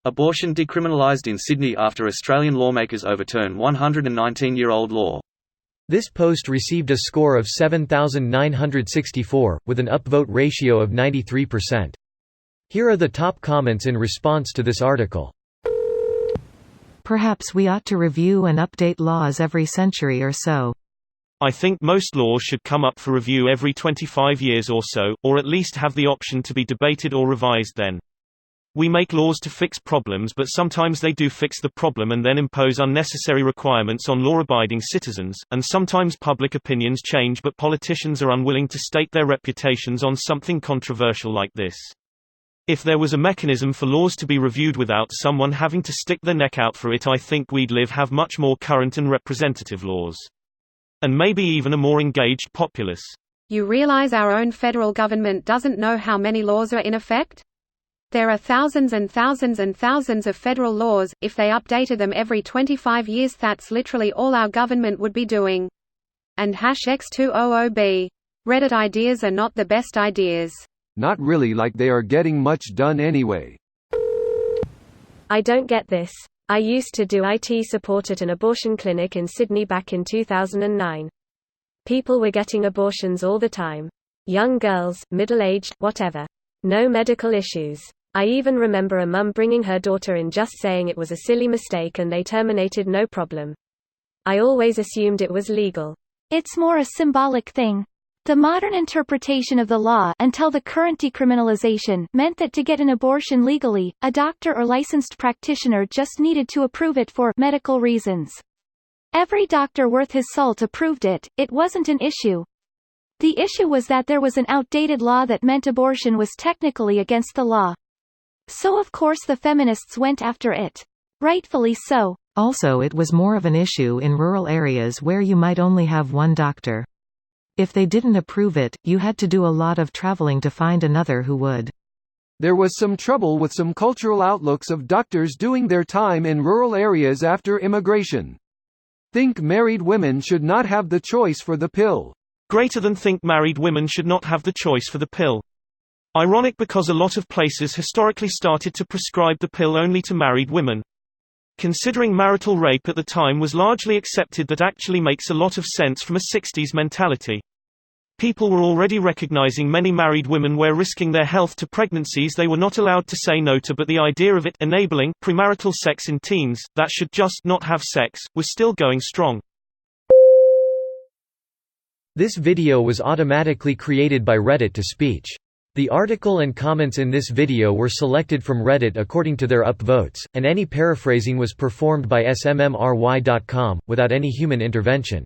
Abortion decriminalised in Sydney after Australian lawmakers overturn 119-year-old law. This post received a score of 7,964, with an upvote ratio of 93%. Here are the top comments in response to this article. Perhaps we ought to review and update laws every century or so. I think most laws should come up for review every 25 years or so, or at least have the option to be debated or revised then. We make laws to fix problems, but sometimes they do fix the problem and then impose unnecessary requirements on law-abiding citizens, and sometimes public opinions change but politicians are unwilling to stake their reputations on something controversial like this. If there was a mechanism for laws to be reviewed without someone having to stick their neck out for it, I think we'd have much more current and representative laws. And maybe even a more engaged populace. You realize our own federal government doesn't know how many laws are in effect? There are thousands and thousands and thousands of federal laws. If they updated them every 25 years, that's literally all our government would be doing. And #X200B. Reddit ideas are not the best ideas. Not really, like they are getting much done anyway. I don't get this. I used to do IT support at an abortion clinic in Sydney back in 2009. People were getting abortions all the time. Young girls, middle-aged, whatever. No medical issues. I even remember a mum bringing her daughter in, just saying it was a silly mistake, and they terminated no problem. I always assumed it was legal. It's more a symbolic thing. The modern interpretation of the law, until the current decriminalization, meant that to get an abortion legally, a doctor or licensed practitioner just needed to approve it for medical reasons. Every doctor worth his salt approved it. It wasn't an issue. The issue was that there was an outdated law that meant abortion was technically against the law. So of course the feminists went after it. Rightfully so. Also, it was more of an issue in rural areas where you might only have one doctor. If they didn't approve it, you had to do a lot of traveling to find another who would. There was some trouble with some cultural outlooks of doctors doing their time in rural areas after immigration. Think married women should not have the choice for the pill. Greater than think married women should not have the choice for the pill. Ironic, because a lot of places historically started to prescribe the pill only to married women. Considering marital rape at the time was largely accepted, that actually makes a lot of sense from a 60s mentality. People were already recognizing many married women were risking their health to pregnancies they were not allowed to say no to, but the idea of it enabling premarital sex in teens, that should just not have sex, was still going strong. This video was automatically created by Reddit to speech. The article and comments in this video were selected from Reddit according to their upvotes, and any paraphrasing was performed by smmry.com, without any human intervention.